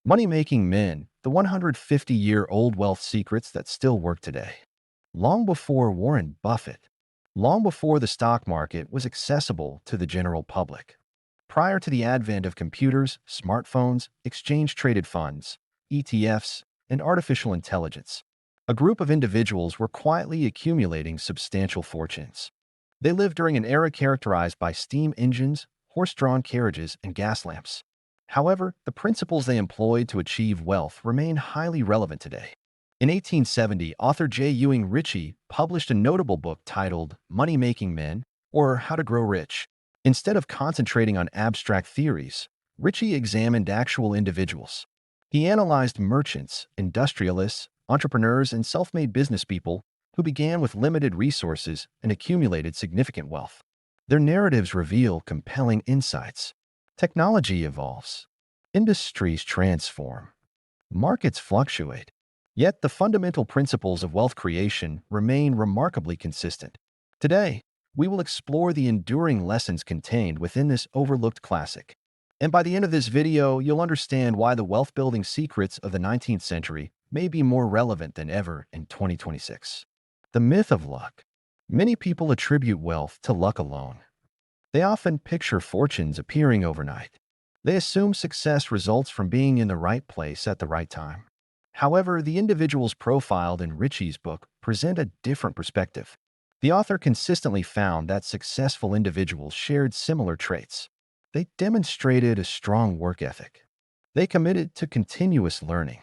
Money-making men, the 150-year-old wealth secrets that still work today. Long before Warren Buffett, long before the stock market was accessible to the general public, prior to the advent of computers, smartphones, exchange-traded funds, ETFs, and artificial intelligence, a group of individuals were quietly accumulating substantial fortunes. They lived during an era characterized by steam engines, horse-drawn carriages, and gas lamps. However, the principles they employed to achieve wealth remain highly relevant today. In 1870, author Ewing Ritchie published a notable book titled Money-Making Men, or How to Grow Rich. Instead of concentrating on abstract theories, Ritchie examined actual individuals. He analyzed merchants, industrialists, entrepreneurs, and self-made businesspeople who began with limited resources and accumulated significant wealth. Their narratives reveal compelling insights. Technology evolves. Industries transform. Markets fluctuate. Yet the fundamental principles of wealth creation remain remarkably consistent. Today, we will explore the enduring lessons contained within this overlooked classic. And by the end of this video, you'll understand why the wealth-building secrets of the 19th century may be more relevant than ever in 2026. The myth of luck. Many people attribute wealth to luck alone. They often picture fortunes appearing overnight. They assume success results from being in the right place at the right time. However, the individuals profiled in Ritchie's book present a different perspective. The author consistently found that successful individuals shared similar traits. They demonstrated a strong work ethic. They committed to continuous learning.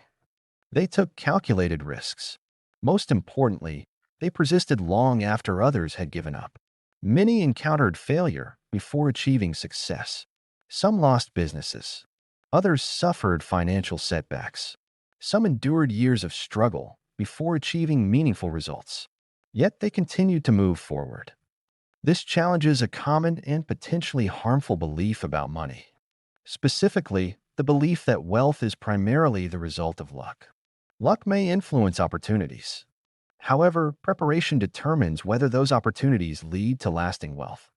They took calculated risks. Most importantly, they persisted long after others had given up. Many encountered failure before achieving success. Some lost businesses. Others suffered financial setbacks. Some endured years of struggle before achieving meaningful results. Yet they continued to move forward. This challenges a common and potentially harmful belief about money. Specifically, the belief that wealth is primarily the result of luck. Luck may influence opportunities. However, preparation determines whether those opportunities lead to lasting wealth.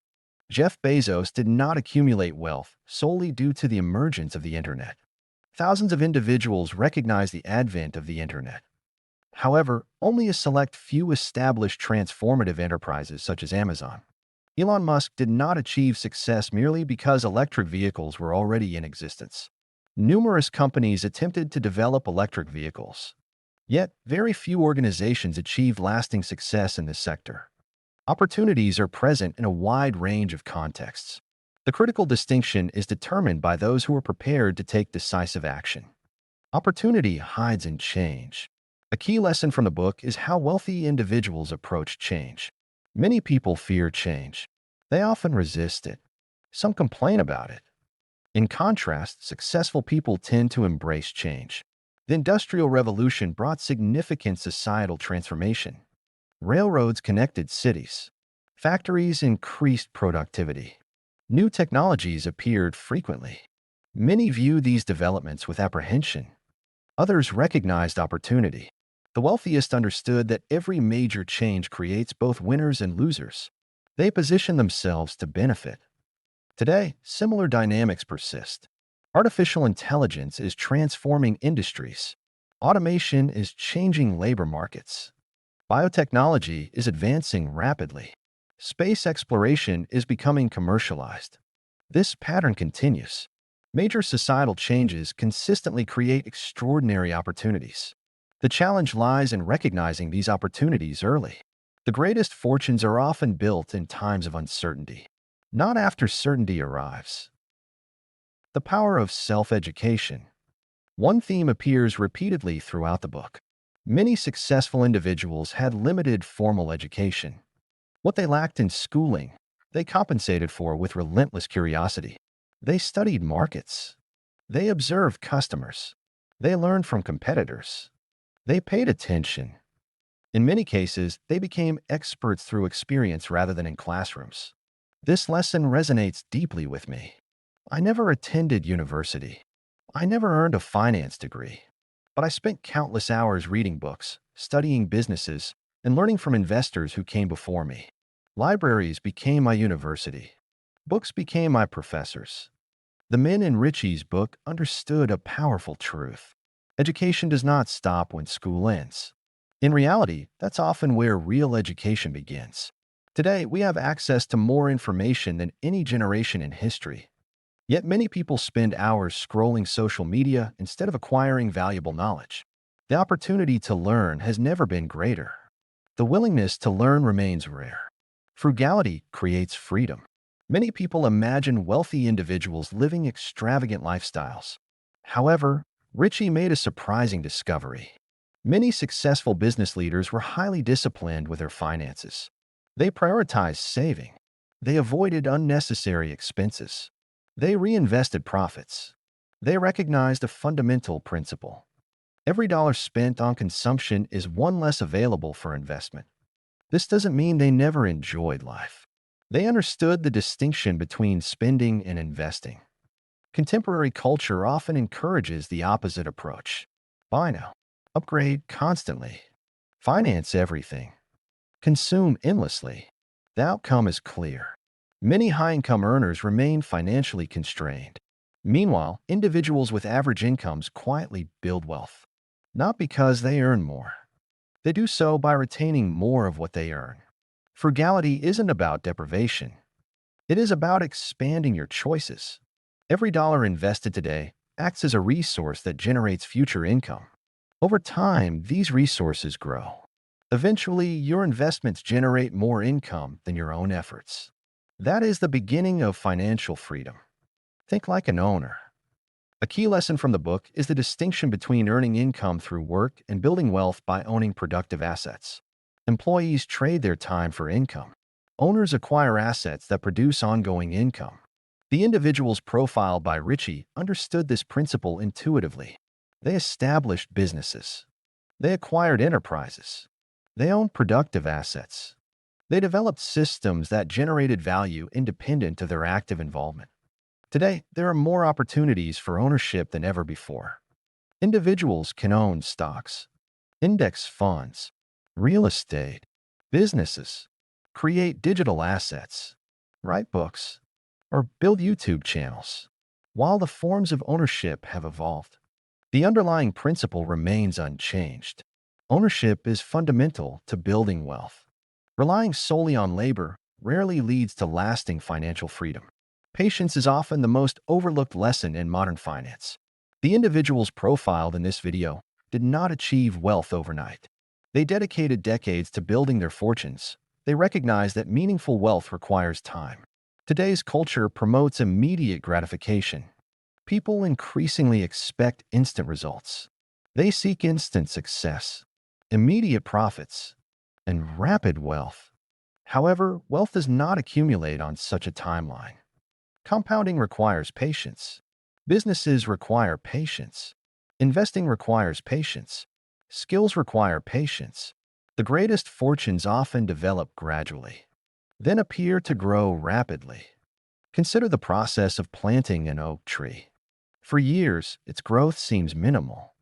Jeff Bezos did not accumulate wealth solely due to the emergence of the internet. Thousands of individuals recognize the advent of the internet. However, only a select few established transformative enterprises such as Amazon. Elon Musk did not achieve success merely because electric vehicles were already in existence. Numerous companies attempted to develop electric vehicles. Yet, very few organizations achieved lasting success in this sector. Opportunities are present in a wide range of contexts. The critical distinction is determined by those who are prepared to take decisive action. Opportunity hides in change. A key lesson from the book is how wealthy individuals approach change. Many people fear change. They often resist it. Some complain about it. In contrast, successful people tend to embrace change. The Industrial Revolution brought significant societal transformation. Railroads connected cities. Factories increased productivity. New technologies appeared frequently. Many viewed these developments with apprehension. Others recognized opportunity. The wealthiest understood that every major change creates both winners and losers. They position themselves to benefit. Today, similar dynamics persist. Artificial intelligence is transforming industries. Automation is changing labor markets. Biotechnology is advancing rapidly. Space exploration is becoming commercialized. This pattern continues. Major societal changes consistently create extraordinary opportunities. The challenge lies in recognizing these opportunities early. The greatest fortunes are often built in times of uncertainty, not after certainty arrives. The power of self-education. One theme appears repeatedly throughout the book. Many successful individuals had limited formal education. What they lacked in schooling, they compensated for with relentless curiosity. They studied markets. They observed customers. They learned from competitors. They paid attention. In many cases, they became experts through experience rather than in classrooms. This lesson resonates deeply with me. I never attended university. I never earned a finance degree. But I spent countless hours reading books, studying businesses, and learning from investors who came before me. Libraries became my university. Books became my professors. The men in Ritchie's book understood a powerful truth. Education does not stop when school ends. In reality, that's often where real education begins. Today, we have access to more information than any generation in history. Yet many people spend hours scrolling social media instead of acquiring valuable knowledge. The opportunity to learn has never been greater. The willingness to learn remains rare. Frugality creates freedom. Many people imagine wealthy individuals living extravagant lifestyles. However, Ritchie made a surprising discovery. Many successful business leaders were highly disciplined with their finances. They prioritized saving. They avoided unnecessary expenses. They reinvested profits. They recognized a fundamental principle. Every dollar spent on consumption is one less available for investment. This doesn't mean they never enjoyed life. They understood the distinction between spending and investing. Contemporary culture often encourages the opposite approach. Buy now, upgrade constantly, finance everything, consume endlessly. The outcome is clear. Many high-income earners remain financially constrained. Meanwhile, individuals with average incomes quietly build wealth. Not because they earn more. They do so by retaining more of what they earn. Frugality isn't about deprivation. It is about expanding your choices. Every dollar invested today acts as a resource that generates future income. Over time, these resources grow. Eventually, your investments generate more income than your own efforts. That is the beginning of financial freedom. Think like an owner. A key lesson from the book is the distinction between earning income through work and building wealth by owning productive assets. Employees trade their time for income. Owners acquire assets that produce ongoing income. The individuals profiled by Ritchie understood this principle intuitively. They established businesses. They acquired enterprises. They owned productive assets. They developed systems that generated value independent of their active involvement. Today, there are more opportunities for ownership than ever before. Individuals can own stocks, index funds, real estate, businesses, create digital assets, write books, or build YouTube channels. While the forms of ownership have evolved, the underlying principle remains unchanged. Ownership is fundamental to building wealth. Relying solely on labor rarely leads to lasting financial freedom. Patience is often the most overlooked lesson in modern finance. The individuals profiled in this video did not achieve wealth overnight. They dedicated decades to building their fortunes. They recognized that meaningful wealth requires time. Today's culture promotes immediate gratification. People increasingly expect instant results. They seek instant success, immediate profits, and rapid wealth. However, wealth does not accumulate on such a timeline. Compounding requires patience. Businesses require patience. Investing requires patience. Skills require patience. The greatest fortunes often develop gradually, then appear to grow rapidly. Consider the process of planting an oak tree. For years, its growth seems minimal.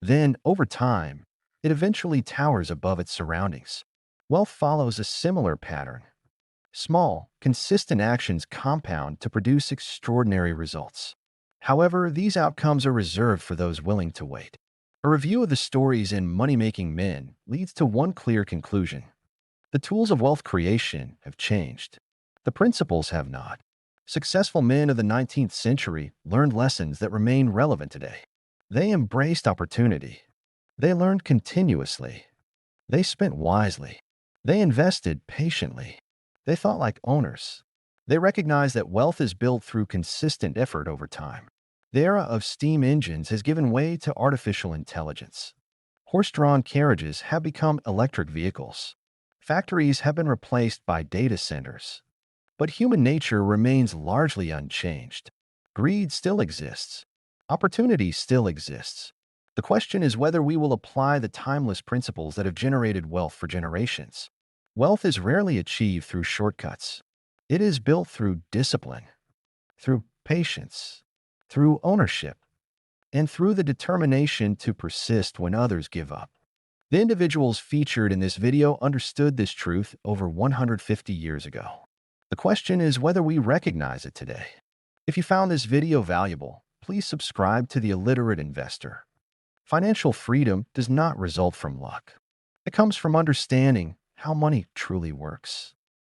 Then, over time, it eventually towers above its surroundings. Wealth follows a similar pattern. Small, consistent actions compound to produce extraordinary results. However, these outcomes are reserved for those willing to wait. A review of the stories in Money-Making Men leads to one clear conclusion. The tools of wealth creation have changed. The principles have not. Successful men of the 19th century learned lessons that remain relevant today. They embraced opportunity. They learned continuously. They spent wisely. They invested patiently. They thought like owners. They recognized that wealth is built through consistent effort over time. The era of steam engines has given way to artificial intelligence. Horse-drawn carriages have become electric vehicles. Factories have been replaced by data centers. But human nature remains largely unchanged. Greed still exists. Opportunity still exists. The question is whether we will apply the timeless principles that have generated wealth for generations. Wealth is rarely achieved through shortcuts. It is built through discipline, through patience, through ownership, and through the determination to persist when others give up. The individuals featured in this video understood this truth over 150 years ago. The question is whether we recognize it today. If you found this video valuable, please subscribe to the Illiterate Investor. Financial freedom does not result from luck. It comes from understanding how money truly works.